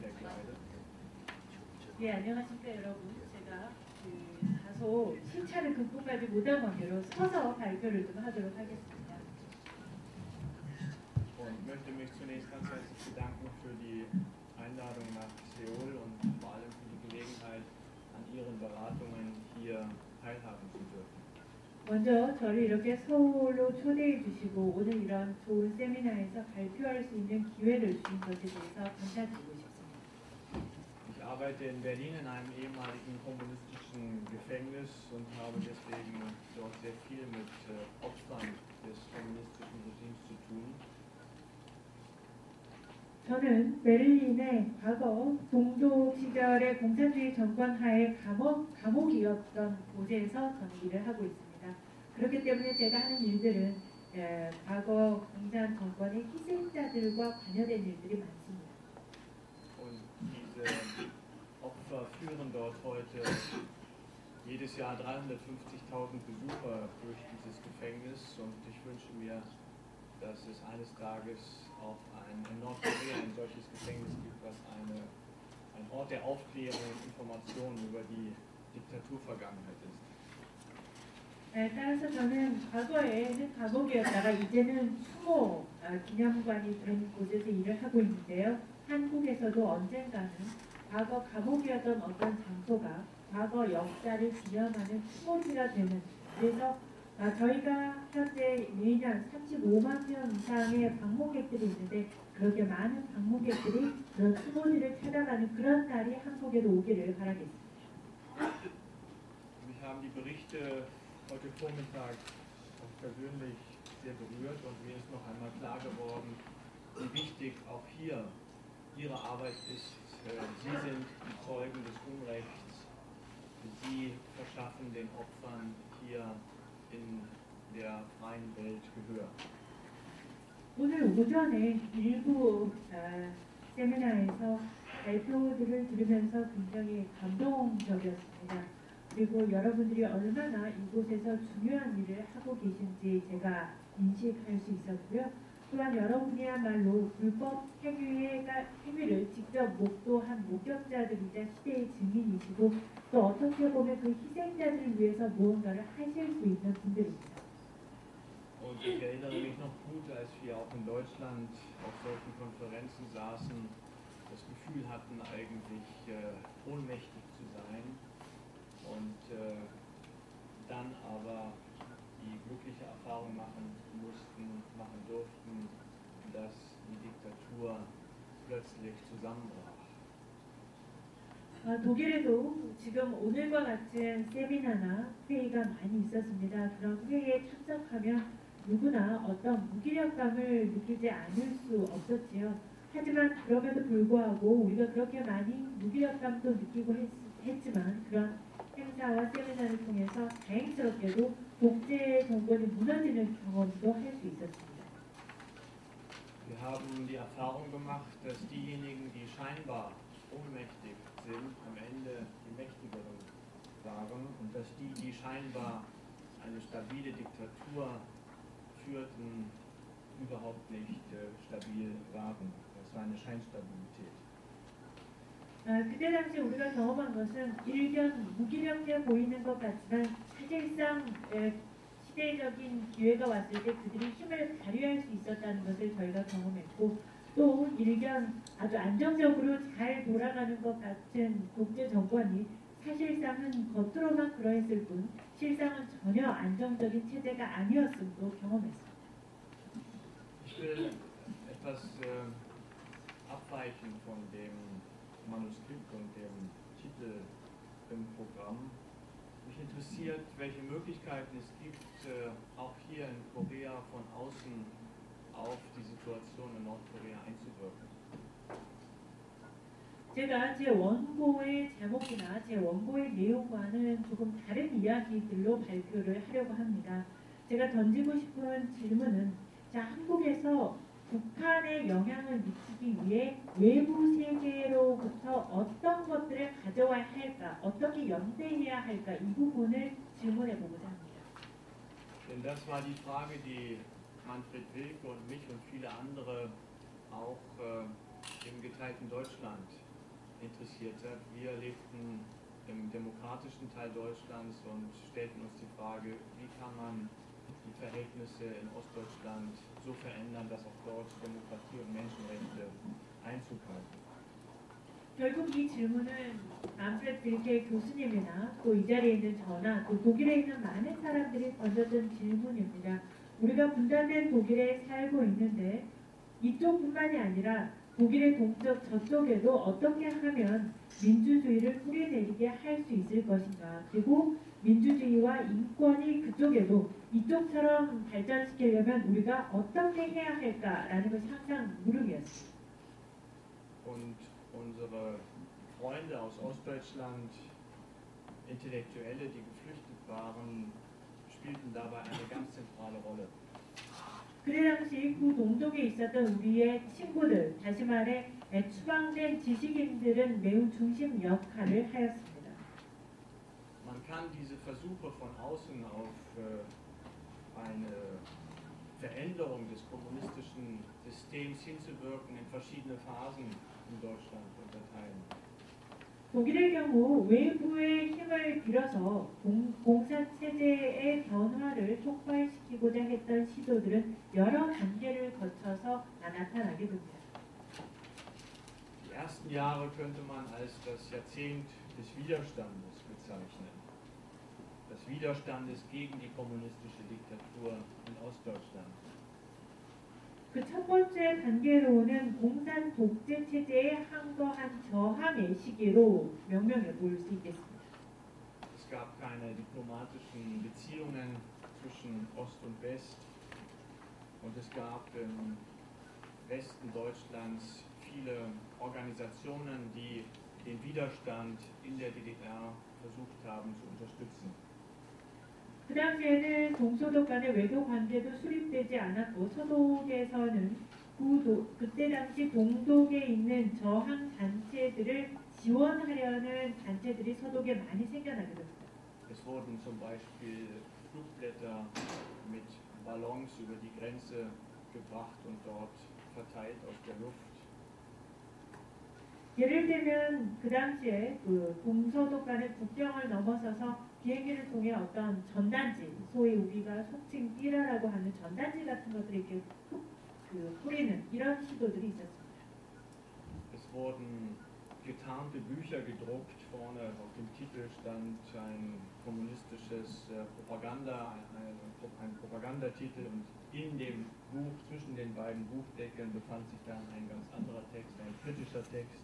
verkleidet. 예, 안녕하십니까 여러분. 제가 다소 시차를 극복하지 못한 관계로 서서 발표를 좀 하도록 하겠습니다. Und möchte mich zunächst ganz herzlich bedanken für die Einladung nach Seoul und vor allem für die Gelegenheit, an Ihren Beratungen hier teilhaben zu dürfen. 먼저 저를 이렇게 서울로 초대해 주시고 오늘 이런 좋은 세미나에서 발표할 수 있는 기회를 주신 것에 대해서 감사드리고 싶습니다. Ich arbeite in Berlin in einem ehemaligen kommunistischen Gefängnis und habe deswegen dort sehr viel mit Opfern des kommunistischen Regimes zu tun. 저는 베를린의 과거 동독 시절의 공산주의 정권 하에 감옥이었던 곳에서 저는 일을 하고 있습니다. 그렇기 때문에 제가 하는 일들은 과거 공산 정권의 희생자들과 관여된 일들이 많습니다. Und diese Opfer führen dort heute jedes Jahr 350.000 Besucher durch dieses Gefängnis und ich wünsche mir, dass es eines Tages auch in Nordkorea ein solches Gefängnis gibt, was ein Ort der Aufklärung und Information über die Diktaturvergangenheit ist. 따라서 저는 과거에는 감옥이었다가 이제는 추모 기념관이 된 곳에서 일을 하고 있는데요. 한국에서도 언젠가는 과거 감옥이었던 어떤 장소가 과거 역사를 기념하는 추모지가 되는, 그래서 저희가 현재 매년 35만 명 이상의 방문객들이 있는데 그렇게 많은 방문객들이 그런 추모지를 찾아가는 그런 날이 한국에도 오기를 바라겠습니다. Mich haben die Berichte heute Vormittag auch persönlich sehr berührt und mir ist noch einmal klar geworden, wie wichtig auch hier Ihre Arbeit ist. Sie sind die Zeugen des Unrechts. Sie verschaffen den Opfern hier in der freien Welt Gehör. 오늘 오전에 일부 세미나에서 발표들을 들으면서 굉장히 감동적이었습니다. 그리고 여러분들이 얼마나 이곳에서 중요한 일을 하고 계신지 제가 인식할 수 있었고요. 또한 여러분이야말로 불법 행위를 직접 목도한 목격자들이자 시대의 증인이시고 또 어떻게 보면 그 희생자들을 위해서 무언가를 하실 수 있는 분들입니다. Und ich erinnere mich noch gut, als wir auch in Deutschland auf solchen Konferenzen saßen, das Gefühl hatten, eigentlich ohnmächtig zu sein und dann aber die glückliche Erfahrung machen durften, dass die Diktatur plötzlich zusammenbrach. 독일에도 지금 오늘과 같은 세미나나 회의가 많이 있었습니다. 그런 회의에 참석하면 누구나 어떤 무기력감을 느끼지 않을 수 없었지요. 하지만 그럼에도 불구하고 우리가 그렇게 많이 무기력감도 느끼고 했지만 그런 행사와 세미나를 통해서 다행스럽게도 독재 정권이 무너지는 경험도 할 수 있었습니다. Wir haben die Erfahrung gemacht, dass diejenigen, die scheinbar ohnmächtig sind, am Ende die Mächtigeren waren und dass die scheinbar eine stabile Diktatur führten, überhaupt nicht stabil waren. Das war eine Scheinstabilität. 그때 당시 우리가 경험한 것은 일견 무기력해 보이는 것 같지만 사실상 시대적인 기회가 왔을 때 그들이 힘을 발휘할 수 있었다는 것을 저희가 경험했고 또 일견 아주 안정적으로 잘 돌아가는 것 같은 독재 정권이 사실상은 겉으로만 그러했을 뿐 실상은 전혀 안정적인 체제가 아니었음도 경험했습니다. Ich will etwas abweichen von dem Manuskript und dem Titel im Programm. Mich interessiert, welche Möglichkeiten es gibt, auch hier in Korea von außen auf die Situation in Nordkorea einzuwirken. 제가 제 원고의 제목이나 제 원고의 내용과는 조금 다른 이야기들로 발표를 하려고 합니다. 제가 던지고 싶은 질문은 한국에서 북한에 영향을 미치기 위해 외부 세계로부터 어떤 것들을 가져와야 할까, 어떻게 연대해야 할까 이 부분을 질문해 보고자 합니다. Denn das war die Frage, die Manfred Wilke und mich und viele andere auch im geteilten Deutschland interessiert hat. Wir lebten im demokratischen Teil Deutschlands und stellten uns die Frage, wie kann man die Verhältnisse in Ostdeutschland so verändern, dass auch dort Demokratie und Menschenrechte Einzug halten. 결국 이 질문은 만프레드 빌케 교수님이나 또 이 자리에 있는 저나 또 독일에 있는 많은 사람들이 던졌던 질문입니다. 우리가 분단된 독일에 살고 있는데 이쪽뿐만이 아니라 독일의 동쪽 저쪽에도 어떻게 하면 민주주의를 뿌리내리게 할 수 있을 것인가. 그리고 민주주의와 인권이 그쪽에도 이쪽처럼 발전시키려면 우리가 어떻게 해야 할까라는 것이 항상 물음이었습니다. Und unsere Freunde aus Ostdeutschland, Intellektuelle, die geflüchtet waren, spielten dabei eine ganz zentrale Rolle. 그때 당시 그 동독에 있었던 우리의 친구들, 다시 말해 추방된 지식인들은 매우 중심 역할을 하였습니다. Man kann diese Versuche von außen auf eine Veränderung des kommunistischen Systems hinzuwirken in verschiedene Phasen in Deutschland unterteilen. 독일의 경우 외부의 힘을 빌어서 공산체제의 변화를 촉발시키고자 했던 시도들은 여러 단계를 거쳐서 나타나게 됩니다. Die ersten Jahre könnte man als das Jahrzehnt des Widerstandes bezeichnen. Des Widerstandes gegen die kommunistische Diktatur in Ostdeutschland. 그 첫 번째 단계로는 공산 독재 체제에 항거한 저항의 시기로 명명해 볼 수 있겠습니다. Es gab keine diplomatischen Beziehungen zwischen Ost und West und es gab im Westen Deutschlands viele Organisationen, die den Widerstand in der DDR versucht haben zu unterstützen. 그 당시에는 동서독 간의 외교 관계도 수립되지 않았고 서독에서는 그때 당시 동독에 있는 저항 단체들을 지원하려는 단체들이 서독에 많이 생겨나게 됩니다. Es wurden zum Beispiel Flugblätter mit Ballons über die Grenze gebracht und dort verteilt aus der Luft. 예를 들면 그 당시에 그 동서독 간의 국경을 넘어서서 비행기를 통해 어떤 전단지, 소위 우리가 속칭 삐라라고 하는 전단지 같은 것들을 이렇게 뿌리는 이런 시도들이 있었습니다. Es wurden getarnte Bücher gedruckt, vorne auf dem Titel stand ein kommunistisches Propaganda, ein Propagandatitel und in dem Buch, zwischen den beiden Buchdeckeln befand sich dann ein ganz anderer Text, ein kritischer Text.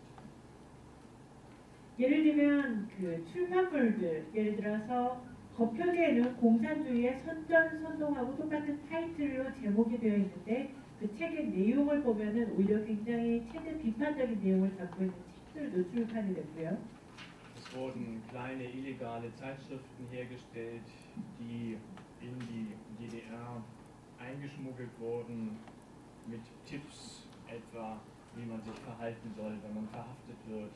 예를 들면 그 출판물들, 예를 들어서 겉표지에는 공산주의의 선전선동하고 똑같은 타이틀로 제목이 되어 있는데 그 책의 내용을 보면은 오히려 굉장히 체제 비판적인 내용을 담고 있는 책들도 출판이 됐고요. Es wurden kleine illegale Zeitschriften hergestellt, die in die DDR eingeschmuggelt wurden mit Tipps etwa, wie man sich verhalten soll, wenn man verhaftet wird.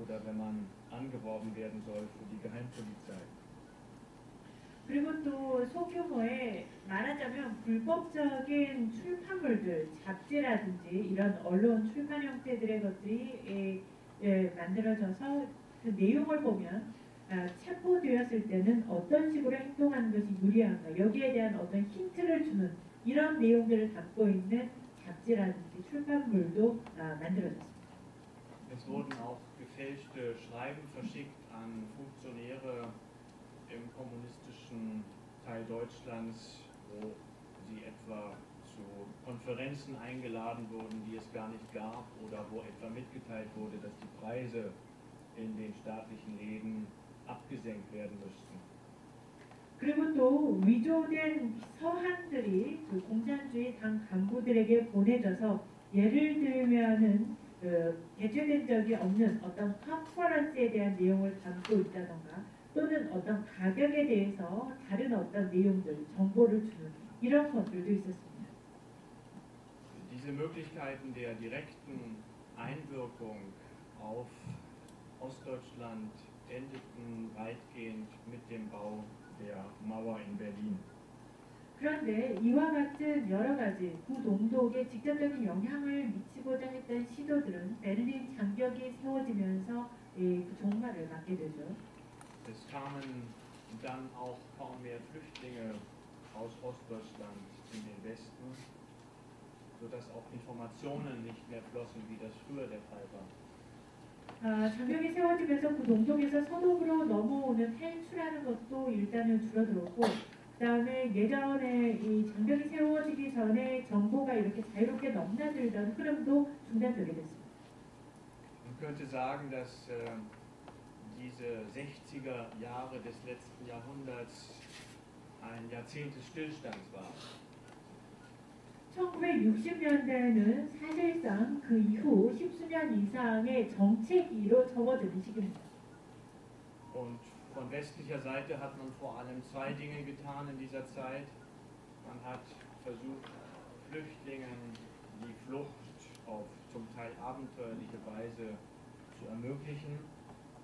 Oder wenn man angeworben werden soll für die Geheimpolizei. 그리고 또 소규모의 말하자면 불법적인 출판물들, 잡지라든지 이런 언론 출판 형태들의 것들이 만들어져서 그 내용을 보면 체포되었을 때는 어떤 식으로 행동하는 것이 유리한가 여기에 대한 어떤 힌트를 주는 이런 내용들을 담고 있는 잡지라든지 출판물도 만들어졌습니다. Es wurden auch gefälschte Schreiben verschickt an Funktionäre im kommunistischen Teil Deutschlands, wo sie etwa zu Konferenzen eingeladen wurden, die es gar nicht gab, oder wo etwa mitgeteilt wurde, dass die Preise in den staatlichen Läden abgesenkt werden müssten. 그리고 또 위조된 서한들이 그 공산주의 당 간부들에게 보내져서 예를 들면은 개최된 적이 없는 어떤 컨퍼런스에 대한 내용을 담고 있다던가 또는 어떤 가격에 대해서 다른 어떤 내용들, 정보를 주는 이런 것들도 있었습니다. Diese Möglichkeiten der direkten Einwirkung auf Ostdeutschland endeten weitgehend mit dem Bau der Mauer in Berlin. 그런데 이와 같은 여러 가지 구동독에 직접적인 영향을 미치고자 했던 시도들은 베를린 장벽이 세워지면서 그 종말을 맞게 되죠. Es kamen dann auch kaum mehr Flüchtlinge aus Ostdeutschland in den Westen, sodass auch Informationen nicht mehr flossen, wie das früher der Fall war. 장벽이 세워지면서 그 동독에서 서독으로 넘어오는 탈출하는 것도 일단은 줄어들었고, 그다음에 예전에 이 장벽이 세워지기 전에 정보가 이렇게 자유롭게 넘나들던 흐름도 중단되게 됐습니다. Man könnte sagen, dass diese 60er Jahre des letzten Jahrhunderts ein Jahrzehnt des Stillstands war. 1960년대에는 사실상 그 이후 10수년 이상의 정체기로 접어드는 시기입니다. Und von westlicher Seite hat man vor allem zwei Dinge getan in dieser Zeit. Man hat versucht, Flüchtlingen die Flucht auf zum Teil abenteuerliche Weise zu ermöglichen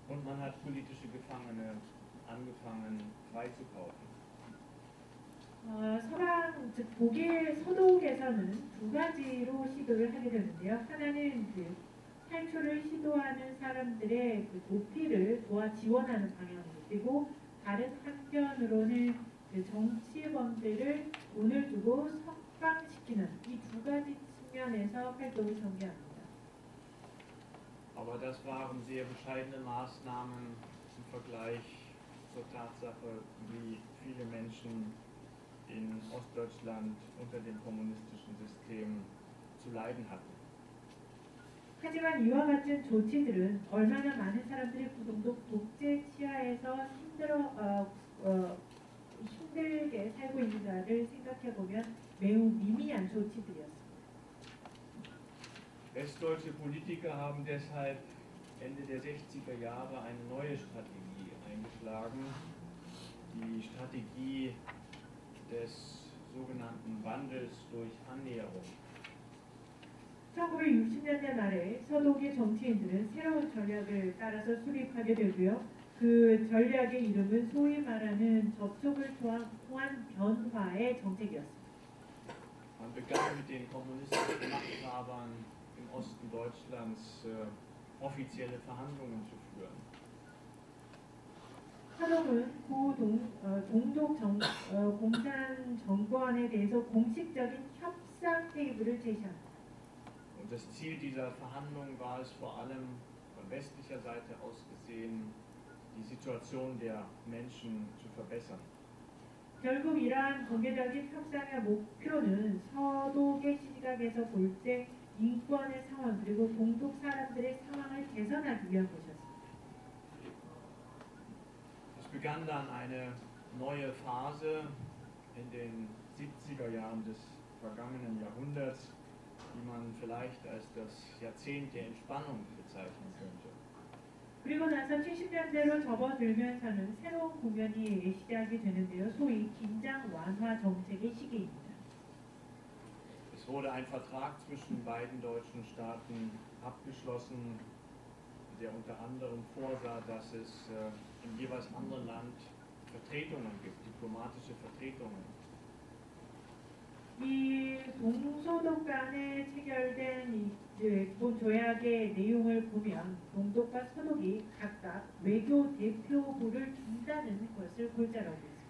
und man hat politische Gefangene angefangen freizukaufen. 서방, 즉 독일 서독에서는 두 가지로 시도를 하게 되는데요. 하나는 그 탈출을 시도하는 사람들의 그 도피를 도와 지원하는 방향으로, 그리고 다른 한편으로는 그 정치범들을 돈을 주고 석방시키는 이 두 가지 측면에서 활동을 전개합니다. Aber das waren sehr bescheidene Maßnahmen im Vergleich zur Tatsache, wie viele Menschen in Ostdeutschland unter dem kommunistischen System zu leiden hatten. 하지만 이와 같은 조치들은 얼마나 많은 사람들이 구동독 독재 치하에서 힘들게 살고 있는가를 생각해 보면 매우 미미한 조치들이었습니다. Westdeutsche Politiker haben deshalb Ende der 60er Jahre eine neue Strategie eingeschlagen, die Strategie des sogenannten Wandels durch Annäherung. 1960년대 말에 서독의 정치인들은 새로운 전략을 따라서 수립하게 되고요. 그 전략의 이름은 소위 말하는 접촉을 통한 변화의 정책이었습니다. Man begann mit den kommunistischen Machthabern im Osten Deutschlands offizielle Verhandlungen zu führen. 서독은 동독 공산 정권에 대해서 공식적인 협상 테이블을 제시합니다. Und das Ziel dieser Verhandlungen war es vor allem von westlicher Seite aus gesehen, die Situation der Menschen zu verbessern. 결국 이러한 공개적인 협상의 목표는 서독의 시각에서 볼 때 인권의 상황 그리고 동독 사람들의 상황을 개선하기 위한 것이었습니다. Es begann dann eine neue Phase in den 70er Jahren des vergangenen Jahrhunderts, die man vielleicht als das Jahrzehnt der Entspannung bezeichnen könnte. 그리고 나서 70년대로 접어들면서는 새로운 국면이 시작이 되는데요. 소위 긴장 완화 정책의 시기입니다. Es wurde ein Vertrag zwischen beiden deutschen Staaten abgeschlossen, der unter anderem vorsah, dass es im jeweils anderen Land Vertretungen gibt, diplomatische Vertretungen. 이 동서독 간에 체결된 이 기본 조약의 내용을 보면 동독과 서독이 각각 외교 대표부를 둔다는 것을 골자로 하고 있습니다.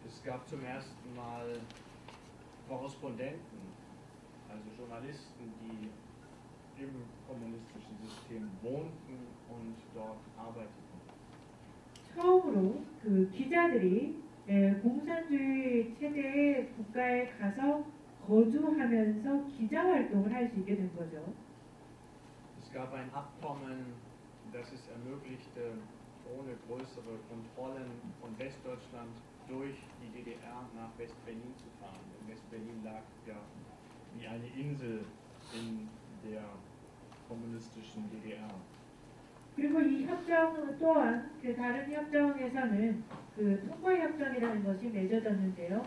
Es gab zum ersten Mal Korrespondenten, also Journalisten, die im kommunistischen System wohnten und dort arbeiteten. 처음으로 그 기자들이 공산주의 체제의 국가에 가서 거주하면서 기자 활동을 할 수 있게 된 거죠. Es gab ein Abkommen, das es ermöglichte, ohne größere Kontrollen von Westdeutschland durch die DDR nach West-Berlin zu fahren. Denn West-Berlin lag ja wie eine Insel in der kommunistischen DDR. 그리고 이 협정 또한 그 다른 협정에서는 그 통과협정이라는 것이 맺어졌는데요.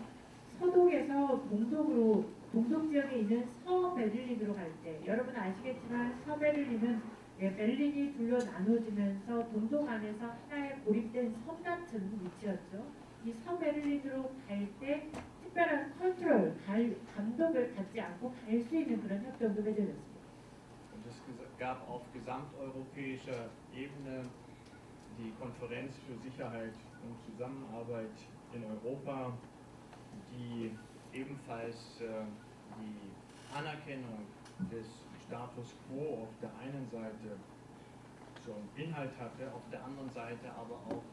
서독에서 동독 지역에 있는 서베를린으로 갈 때 여러분 아시겠지만 서베를린은 베를린이 둘로 나눠지면서 동독 안에서 하나의 고립된 섬 같은 위치였죠. 이 서베를린으로 갈 때 특별한 컨트롤, 감독을 받지 않고 갈 수 있는 그런 협정도 맺어졌습니다. Und es gab auf gesamteuropäischer Ebene die Konferenz für Sicherheit und Zusammenarbeit in Europa, die ebenfalls die Anerkennung des Status quo auf der einen Seite zum Inhalt hatte, auf der anderen Seite aber auch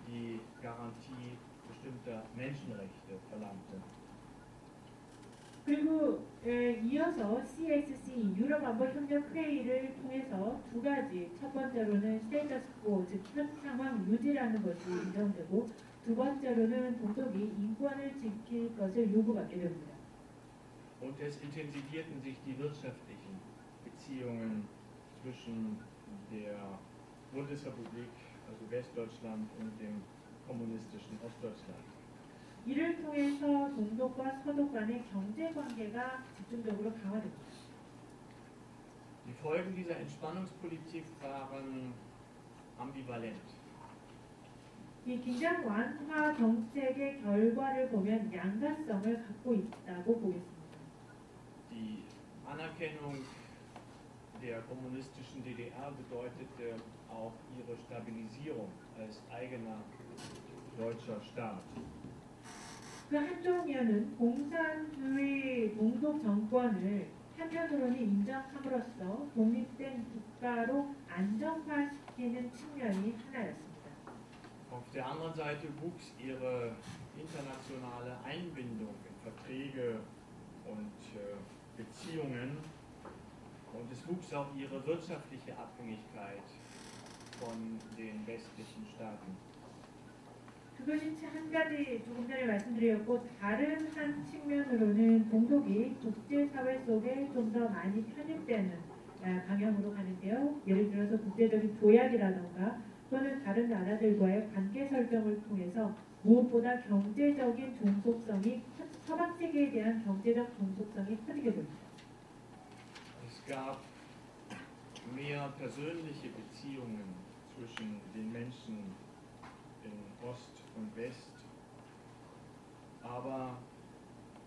die Garantie bestimmter Menschenrechte verlangte. 그리고 이어서 CSC 유럽안보협력회의를 통해서 두 가지, 첫 번째로는 스테이터스 코, 즉 현 상황 유지라는 것이 인정되고 두 번째로는 동독이 인권을 지킬 것을 요구받게 됩니다. Und es intensivierten sich die wirtschaftlichen Beziehungen zwischen der Bundesrepublik, also Westdeutschland, und dem kommunistischen Ostdeutschland. 이를 통해서 동독과 서독 간의 경제 관계가 집중적으로 강화됩니다. Die Folgen dieser Entspannungspolitik waren ambivalent. 이 긴장 완화 정책의 결과를 보면 양가성을 갖고 있다고 보겠습니다. Die Anerkennung der kommunistischen DDR bedeutete auch ihre Stabilisierung als eigener deutscher Staat. 그 한쪽면은 공산주의 동독 정권을 한편으로는 인정함으로써 독립된 국가로 안정화시키는 측면이 하나였습니다. Auf der anderen Seite wuchs ihre internationale Einbindung in Verträge und Beziehungen und es wuchs auch ihre wirtschaftliche Abhängigkeit von den westlichen Staaten. 그것이 한 가지 조금 전에 말씀드렸고 다른 한 측면으로는 동독이 국제사회 속에 좀 더 많이 편입되는 방향으로 가는데요. 예를 들어서 국제적인 조약이라던가 또는 다른 나라들과의 관계 설정을 통해서 무엇보다 경제적인 종속성이 서방 세계에 대한 경제적 종속성이 커지게 됩니다. Es gab mehr persönliche Beziehungen zwischen den Menschen in Ost und West, aber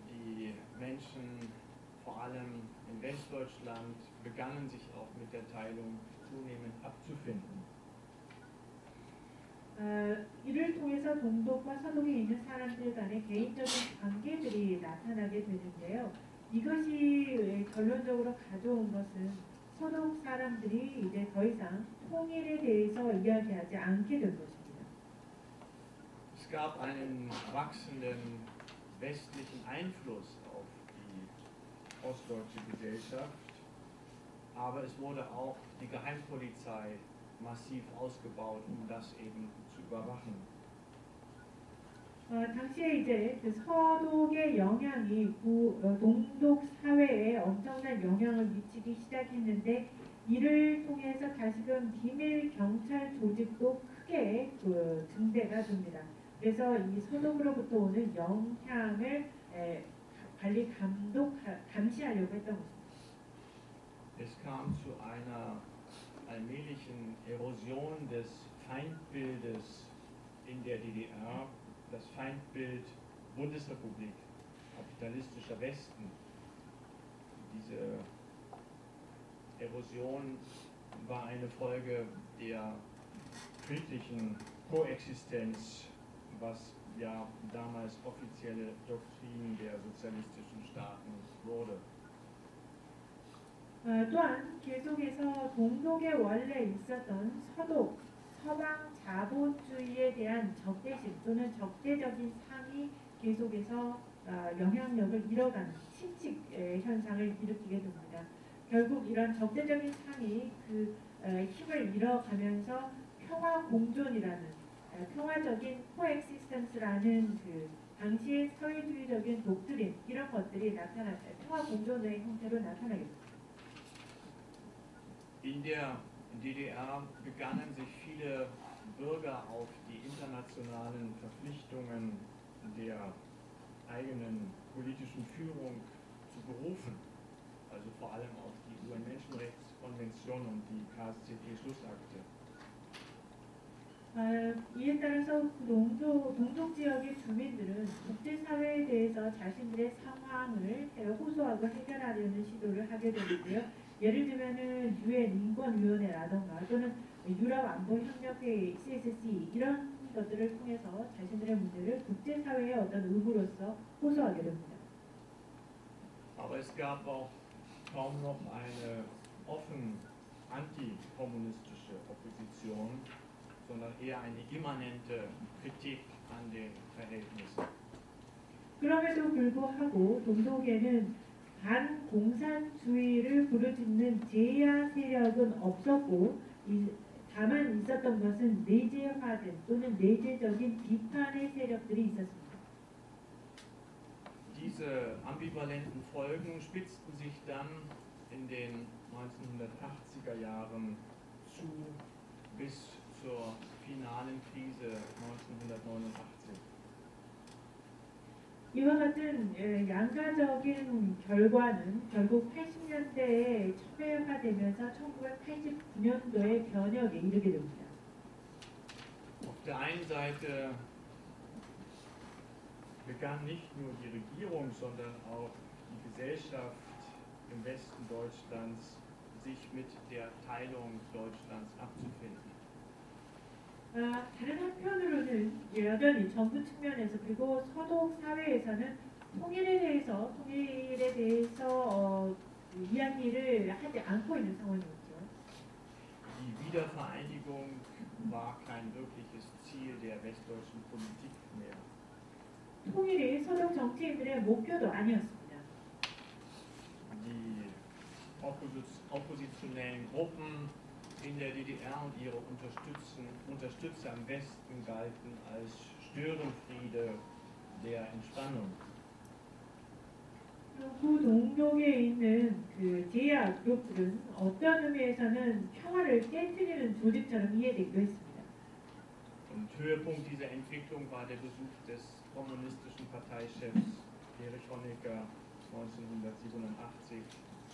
die Menschen, vor allem in Westdeutschland, begannen sich auch mit der Teilung zunehmend abzufinden. 이를 통해서 동독과 서독에 있는 사람들 간의 개인적인 관계들이 나타나게 되는데요. 이것이 결론적으로 가져온 것은 서독 사람들이 이제 더 이상 통일에 대해서 이야기하지 않게 된 것입니다. Es gab einen wachsenden westlichen Einfluss auf die ostdeutsche Gesellschaft, aber es wurde auch die Geheimpolizei massiv ausgebaut, um das eben zu überwachen. 당시에 이제 그 서독의 영향이 동독 사회에 엄청난 영향을 미치기 시작했는데 이를 통해서 다시금 비밀 경찰 조직도 크게 증대가 됩니다. 그래서 이 서독으로부터 오는 영향을 관리 감시하려고 했던 것입니다. Es kam zu einer allmählichen Erosion des Feindbildes in der DDR, das Feindbild Bundesrepublik, kapitalistischer Westen. Diese Erosion war eine Folge der friedlichen Koexistenz, was ja damals offizielle Doktrin der sozialistischen Staaten wurde. 또한 계속해서 동독에 원래 있었던 서독, 서방 자본주의에 대한 적대심 또는 적대적인 상이 계속해서 영향력을 잃어가는 침식 현상을 일으키게 됩니다. 결국 이런 적대적인 상이 그 힘을 잃어가면서 평화 공존이라는 평화적인 코엑시스턴스라는 그 당시의 사회주의적인 독트린 이런 것들이 평화 공존의 형태로 나타나게 됩니다. In der DDR begannen sich viele Bürger auf die internationalen Verpflichtungen der eigenen politischen Führung zu berufen, also vor allem auf die UN-Menschenrechtskonvention und die KSZE-Schlussakte. 이에 따라서 그 동독 지역의 주민들은 국제사회에 대해서 자신들의 상황을 호소하고 해결하려는 시도를 하게 되는데요. 예를 들면은 유엔 인권위원회라던가 또는 유럽안보협력회의 CSC 이런 것들을 통해서 자신들의 문제를 국제사회의 어떤 의무로서 호소하게 됩니다. Aber es gab auch kaum noch eine offen antikommunistische Opposition, sondern eher eine immanente Kritik an den Verhältnissen. 그럼에도 불구하고 동독에는 반공산주의를 부르짖는 제야 세력은 없었고 다만 있었던 것은 내재화된 또는 내재적인 비판의 세력들이 있었습니다. Diese ambivalenten Folgen spitzten sich dann in den 1980er Jahren zu bis zur finalen Krise 1989. 이와 같은 양가적인 결과는 결국 80년대에 첨예화되면서 1989년도의 변혁에 이르게 됩니다. Auf der einen Seite begann nicht nur die Regierung, sondern auch die Gesellschaft im Westen Deutschlands sich mit der Teilung Deutschlands abzufinden. 다른 한편으로는 여전히 정부 측면에서 그리고 서독 사회에서는 통일에 대해서 이야기를 하지 않고 있는 상황이었죠. Die Wiedervereinigung war kein wirkliches Ziel der westdeutschen Politik mehr. 통일이 서독 정치인들의 목표도 아니었습니다. Die oppositionellen Gruppen in der DDR und ihre Unterstützer im Westen galten als Störenfriede der Entspannung. 그 동독에 있는 그 제야 그룹들은 어떤 의미에서는 평화를 깨트리는 조직처럼 이해되기도 했습니다. Und Höhepunkt dieser Entwicklung war der Besuch des kommunistischen Parteichefs Erich Honecker 1987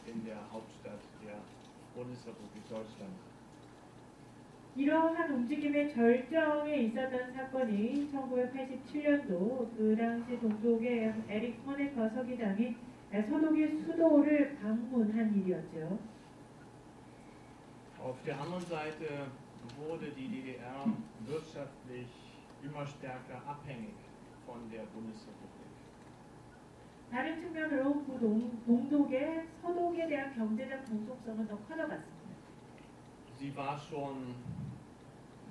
in der Hauptstadt der Bundesrepublik Deutschland. 이러한 움직임의 절정에 있었던 사건이 1987년도 그 당시 동독의 에릭 호네커 서기장이 서독의 수도를 방문한 일이었죠. Auf der anderen Seite wurde die DDR wirtschaftlich immer stärker abhängig von der Bundesrepublik. 다른 측면으로 그 동독의 서독에 대한 경제적 동속성은 더 커져갔습니다. Sie war schon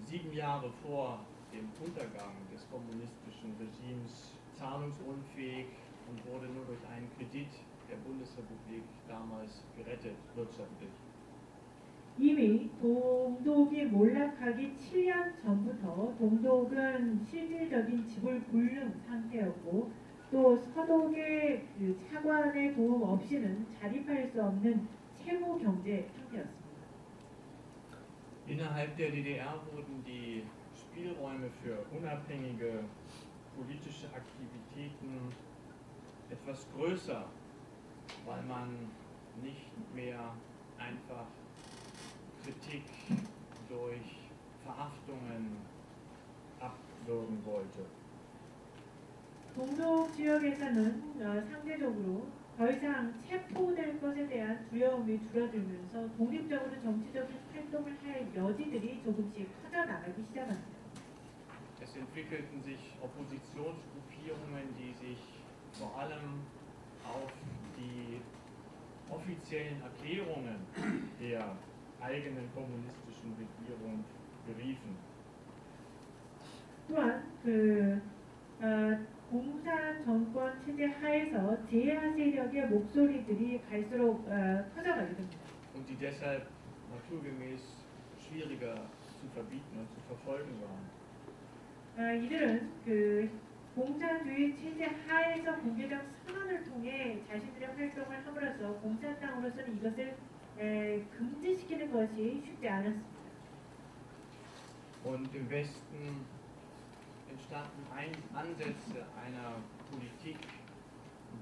7 Jahre vor dem Untergang des kommunistischen Regimes zahlungsunfähig und wurde nur durch einen Kredit der Bundesrepublik damals gerettet, wirtschaftlich. 이미 동독이 몰락하기 7년 전부터 동독은 실질적인 지불 불능 상태였고 또 서독의 그 차관의 도움 없이는 자립할 수 없는 채무 경제 상태였습니다. Innerhalb der DDR wurden die Spielräume für unabhängige politische Aktivitäten etwas größer, weil man nicht mehr einfach Kritik durch Verhaftungen abwürgen wollte. 동독 지역에서는 상대적으로 더 이상 체포될 것에 대한 두려움이 줄어들면서 독립적으로 정치적인 활동을 할 여지들이 조금씩 커져나가기 시작합니다. Es entwickelten sich Oppositionsgruppierungen, die sich vor allem auf die offiziellen Erklärungen der eigenen kommunistischen Regierung beriefen. 또한 공산 정권 체제 하에서 제야 세력의 목소리들이 갈수록 커져가게 됩니다. Und die deshalb naturgemäß schwieriger zu verbieten und zu verfolgen waren. 이들은 그 공산주의 체제 하에서 공개적 선언을 통해 자신들의 활동을 함으로써 공산당으로서는 이것을 금지시키는 것이 쉽지 않았습니다. Und im Westen entstanden Ansätze einer Politik,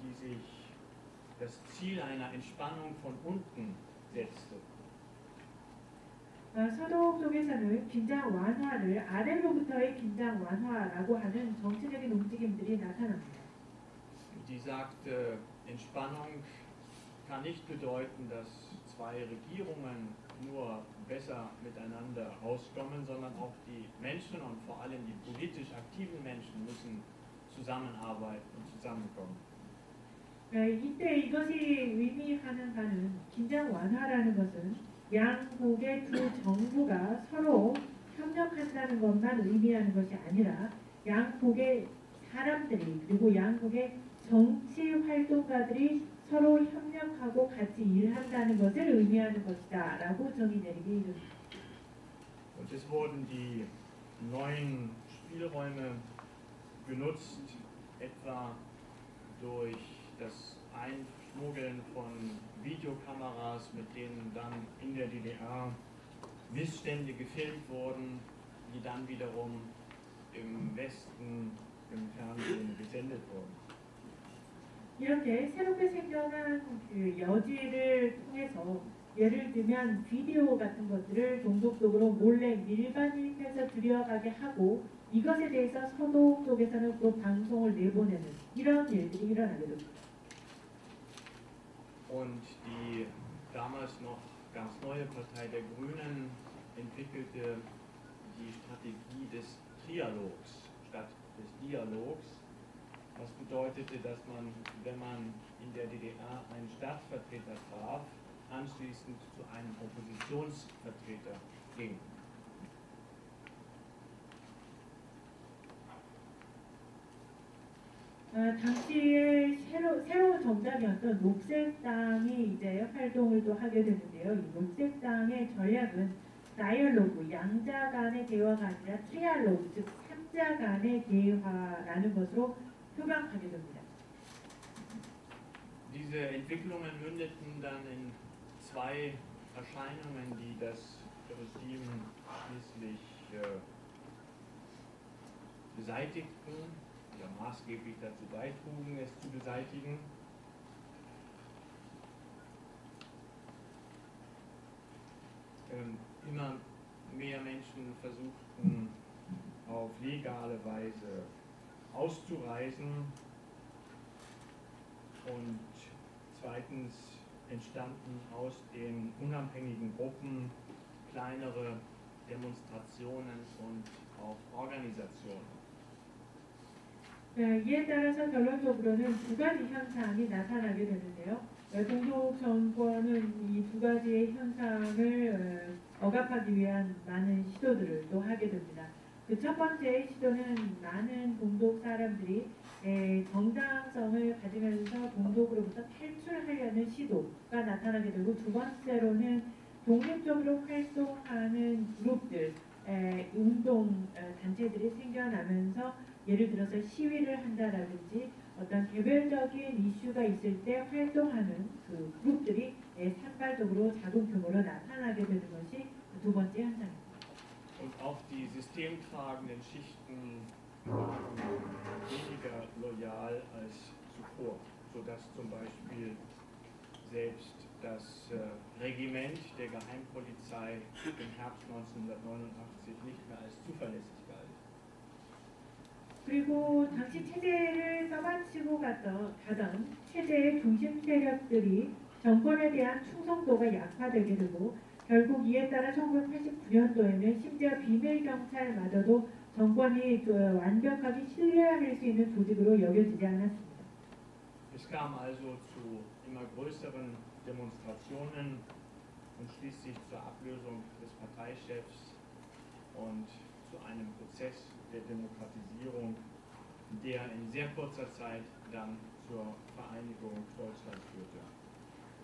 die sich das Ziel einer Entspannung von unten setzte. 서독 쪽에서는 긴장 완화를 아래로부터의 긴장 완화라고 하는 정치적인 움직임들이 나타납니다. Die sagt, Entspannung kann nicht bedeuten, dass zwei Regierungen nur besser miteinander auskommen, sondern auch die Menschen und vor allem die politisch aktiven Menschen müssen zusammenarbeiten und zusammenkommen. 이때 이것이 의미하는 바는 긴장 완화라는 것은 양국의 두 정부가 서로 협력한다는 것만 의미하는 것이 아니라 양국의 사람들이 그리고 양국의 정치 활동가들이 서로 협력하고 같이 일한다는 것을 의미하는 것이다 라고 정의 내리게 이릅니다. Und es wurden die neuen Spielräume genutzt, etwa durch das Einschmuggeln von Videokameras, mit denen dann in der DDR Missstände gefilmt wurden, die dann wiederum im Westen im Fernsehen gesendet wurden. 이렇게 새롭게 생겨난 그 여지를 통해서 예를 들면 비디오 같은 것들을 종속적으로 몰래 밀반입해서 들여가게 하고 이것에 대해서 서독 쪽에서는 또 방송을 내보내는 이런 일들이 일어나게 됩니다. Und die damals noch ganz neue Partei der Grünen entwickelte die Strategie des Trialogs statt des Dialogs. Das bedeutete, dass man, wenn man in der DDR einen Staatsvertreter traf, anschließend zu einem Oppositionsvertreter ging. 당시에 새로운 정당이었던 녹색당이 이제 활동을 또 하게 되는데요. 이 녹색당의 전략은 다이얼로그, 양자 간의 대화가 아니라 트리알로그, 즉 3자 간의 대화라는 것으로 표방하게 됩니다. Diese Entwicklungen mündeten dann in zwei Erscheinungen, die das Regime schließlich beseitigten, oder maßgeblich dazu beitrugen, es zu beseitigen. Immer mehr Menschen versuchten auf legale Weise auszureisen und zweitens entstanden aus den unabhängigen Gruppen kleinere Demonstrationen und auch Organisationen. 이에 따라서 결론적으로는 두 가지 현상이 나타나게 되는데요. 동독 정권은 이 두 가지의 현상을 억압하기 위한 많은 시도들을 또 하게 됩니다. 그 첫 번째 시도는 많은 동독 사람들이 정당성을 가지면서 동독으로부터 탈출하려는 시도가 나타나게 되고 두 번째로는 독립적으로 활동하는 그룹들, 운동 단체들이 생겨나면서 예를 들어서 시위를 한다라든지 어떤 개별적인 이슈가 있을 때 활동하는 그 그룹들이 산발적으로 작은 규모로 나타나게 되는 것이 두 번째 현상입니다. Und auch die systemtragenden Schichten waren weniger loyal als zuvor, sodass zum Beispiel selbst das Regiment der Geheimpolizei im Herbst 1989 nicht mehr als zuverlässig galt. 그리고 당시 체제를 떠받치고 가던 체제의 중심 세력들이 정권에 대한 충성도가 약화되게 되고 결국 이에 따라 1989년도에는 심지어 비밀경찰마저도 정권이 완벽하게 신뢰할 수 있는 조직으로 여겨지지 않았습니다. Es kam also zu immer größeren Demonstrationen und schließlich zur Ablösung des Parteichefs und zu einem Prozess der Demokratisierung, der in sehr kurzer Zeit dann zur Vereinigung Deutschlands führte.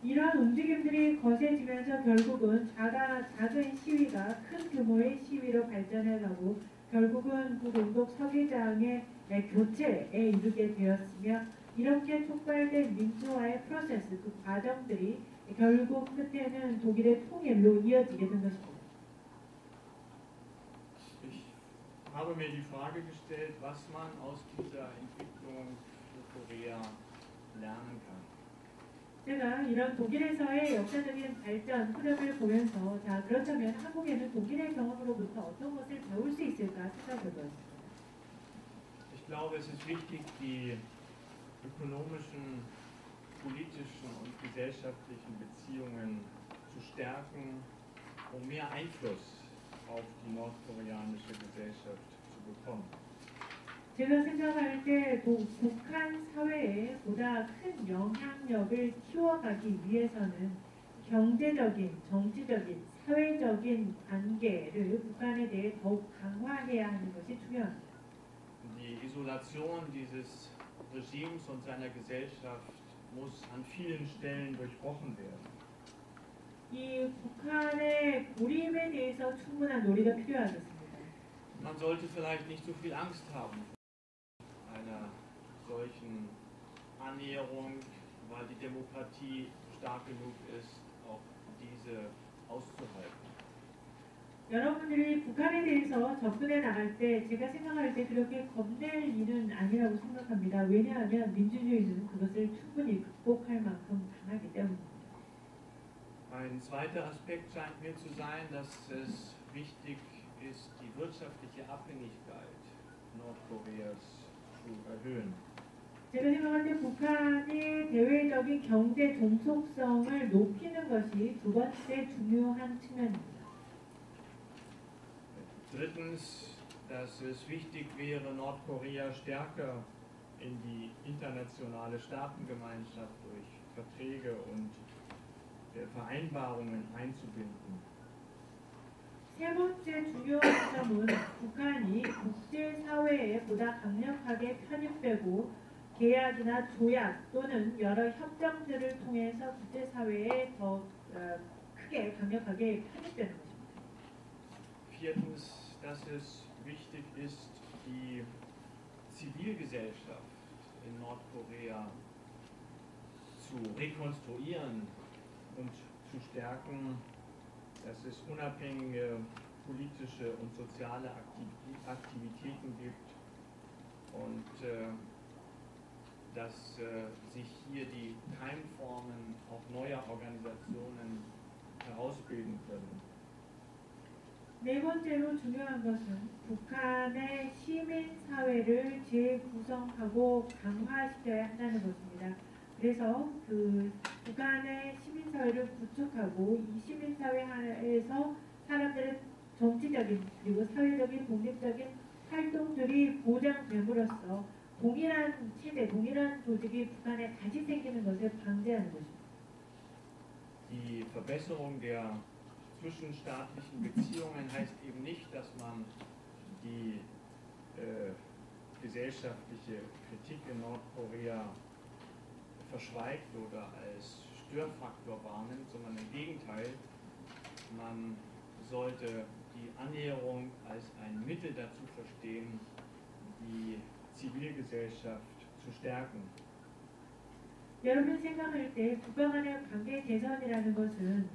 이러한 움직임들이 거세지면서 결국은 작은 시위가 큰 규모의 시위로 발전해가고 결국은 구동독 서기장의 교체에 이르게 되었으며 이렇게 촉발된 민주화의 프로세스, 그 과정들이 결국 끝에는 독일의 통일로 이어지게 된 것입니다. Ich habe mir die Frage gestellt, was man aus dieser Entwicklung für Korea lernen kann. 제가 이런 독일에서의 역사적인 발전 흐름을 보면서 자 그렇다면 한국에는 독일의 경험으로부터 어떤 것을 배울 수 있을까 생각해보았습니다. Ich glaube, es ist wichtig, die ökonomischen, politischen und gesellschaftlichen Beziehungen zu stärken, um mehr Einfluss auf die nordkoreanische Gesellschaft zu bekommen. 제가 생각할 때 북한 사회에 보다 큰 영향력을 키워가기 위해서는 경제적인, 정치적인, 사회적인 관계를 북한에 대해 더욱 강화해야 하는 것이 중요합니다. Die Isolation dieses Regimes und seiner Gesellschaft muss an vielen Stellen durchbrochen werden. 이 북한의 고립에 대해서 충분한 논의가 필요하겠습니다. Man sollte vielleicht nicht so viel Angst haben vor einer solchen Annäherung, weil die Demokratie stark genug ist, auch diese auszuhalten. 여러분들이 북한에 대해서 접근해 나갈 때 제가 생각할 때 그렇게 겁낼 일은 아니라고 생각합니다. 왜냐하면 민주주의는 그것을 충분히 극복할 만큼 강하기 때문입니다. Ein zweiter Aspekt scheint mir zu sein, dass es wichtig ist, die wirtschaftliche Abhängigkeit Nordkoreas zu erhöhen. 제가 생각할 때 북한의 대외적인 경제 종속성을 높이는 것이 두 번째 중요한 측면입니다. Drittens, dass es wichtig wäre, Nordkorea stärker in die internationale Staatengemeinschaft durch Verträge und Vereinbarungen einzubinden. 세 번째 중요한 점은 북한이 국제사회에 보다 강력하게 편입되고 계약이나 조약 또는 여러 협정들을 통해서 국제사회에 더 크게 강력하게 편입되는 것입니다. Viertens, dass es wichtig ist, die Zivilgesellschaft in Nordkorea zu rekonstruieren und zu stärken, dass es unabhängige politische und soziale Aktivitäten gibt und dass sich hier die Keimformen auch neuer Organisationen herausbilden können. 네 번째로 중요한 것은 북한의 시민사회를 재구성하고 강화시켜야 한다는 것입니다. 그래서 그 북한의 시민사회를 구축하고 이 시민사회에서 사람들의 정치적인 그리고 사회적인 독립적인 활동들이 보장됨으로써 동일한 체제, 동일한 조직이 북한에 다시 생기는 것을 방지하는 것입니다. Die Verbesserung der zwischenstaatlichen Beziehungen heißt eben nicht, dass man die gesellschaftliche Kritik in Nordkorea verschweigt oder als Störfaktor wahrnimmt, sondern im Gegenteil, man sollte die Annäherung als ein Mittel dazu verstehen, die Zivilgesellschaft zu stärken. 여러분 생각할 때 북한 간의 관계 개선이라는 것은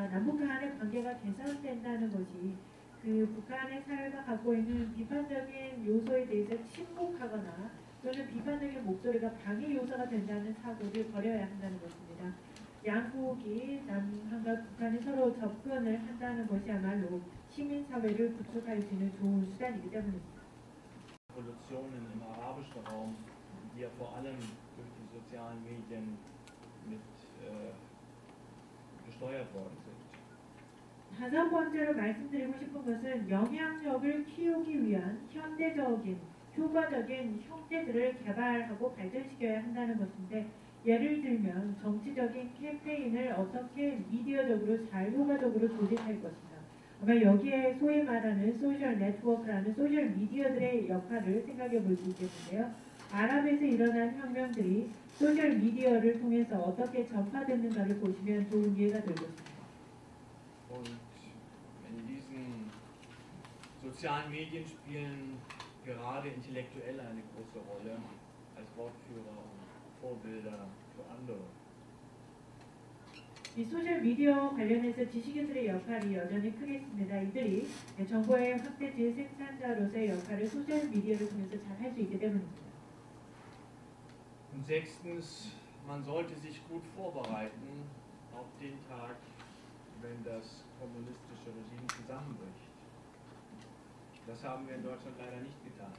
남북 간의 관계가 개선된다는 것이 그 북한의 사회가 갖고 있는 비판적인 요소에 대해서 침묵하거나 또는 비판적인 목소리가 방해 요소가 된다는 사고를 버려야 한다는 것입니다. 양국이 남한과 북한이 서로 접근을 한다는 것이야말로 시민사회를 구축할 수 있는 좋은 수단이기 때문입니다. Revolutionen im arabischen Raum, die ja vor allem durch die sozialen Medien mit gesteuert worden sind. 다섯 번째로 말씀드리고 싶은 것은 영향력을 키우기 위한 현대적인, 효과적인 형태들을 개발하고 발전시켜야 한다는 것인데 예를 들면 정치적인 캠페인을 어떻게 미디어적으로 잘 효과적으로 조직할 것인가. 아마 여기에 소위 말하는 소셜 네트워크라는 소셜 미디어들의 역할을 생각해 볼 수 있겠는데요. 아랍에서 일어난 혁명들이 소셜 미디어를 통해서 어떻게 전파됐는가를 보시면 좋은 이해가 될 것입니다. Und in diesen sozialen Medien spielen gerade Intellektuelle eine große Rolle als Wortführer und Vorbilder für andere. 이 소셜 미디어 관련해서 지식인들의 역할이 여전히 크겠습니다. 이들이 정보의 확대 재생산자로서의 역할을 소셜 미디어를 통해서 잘 할 수 있기 때문입니다. Und sechstens, man sollte sich gut vorbereiten auf den Tag, wenn das kommunistische Regime zusammenbricht. Das haben wir in Deutschland leider nicht getan.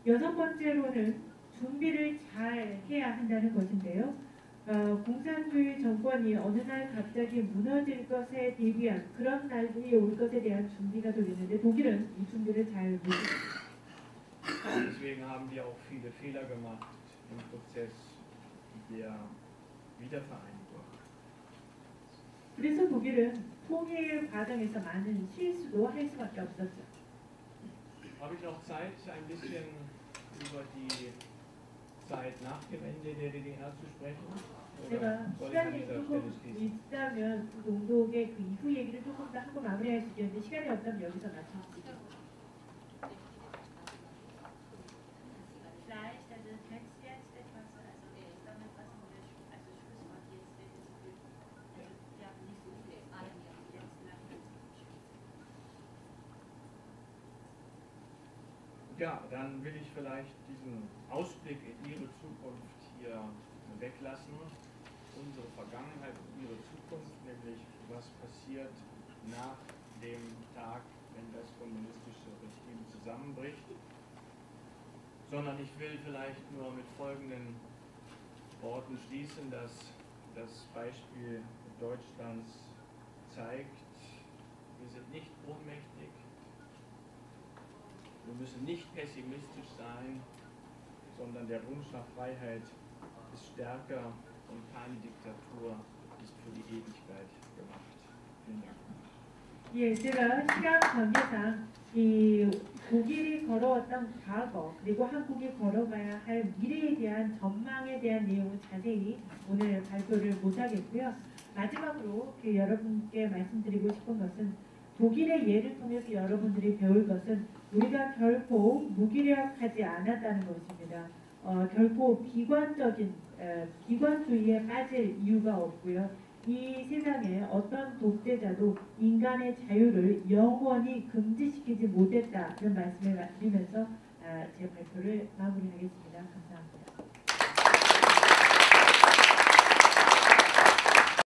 여섯 번째로는 준비를 잘 해야 한다는 것인데요. 공산주의 정권이 어느 날 갑자기 무너질 것에 대비한 그런 날이 올 것에 대한 준비가 되겠는데 독일은 이 준비를 잘 못했습니다. Deswegen haben wir auch viele Fehler gemacht im Prozess der Wiedervereinigung. 그래서 독일은 통일 과정에서 많은 실수도 할 수밖에 없었죠. Habe ich noch Zeit, ein bisschen über die Zeit nach dem Ende der DDR zu sprechen? 제가 Oder soll ich an 시간이 dieser 조금 Stelle schließen? 있다면 그 농독의 그 이후 얘기를 조금 더 하고 마무리할 수 있겠는데 시간이 없다면 여기서 마치겠습니다. Vielleicht, also kannst du jetzt etwas, also zusammenfassen oder also Schlusswort jetzt, wenn es gibt. Also wir haben nicht so viel jetzt nach. Ja, dann will ich vielleicht diesen Ausblick in Ihre Zukunft hier weglassen. Unsere Vergangenheit und Ihre Zukunft, nämlich was passiert nach dem Tag, wenn das kommunistische Regime zusammenbricht. Sondern ich will vielleicht nur mit folgenden Worten schließen, dass das Beispiel Deutschlands zeigt, wir sind nicht ohnmächtig, wir müssen nicht pessimistisch sein, sondern der Wunsch nach Freiheit ist stärker und keine Diktatur ist für die Ewigkeit gemacht. Vielen Dank. 예, 제가 시간 관계상 이 독일이 걸어왔던 과거 그리고 한국이 걸어가야 할 미래에 대한 전망에 대한 내용을 자세히 오늘 발표를 못하겠고요. 마지막으로 여러분께 말씀드리고 싶은 것은 독일의 예를 통해서 여러분들이 배울 것은 우리가 결코 무기력하지 않았다는 것입니다. 결코 비관주의에 빠질 이유가 없고요. 이 세상에 어떤 독재자도 인간의 자유를 영원히 금지시키지 못했다는 말씀을 드리면서 제 발표를 마무리하겠습니다.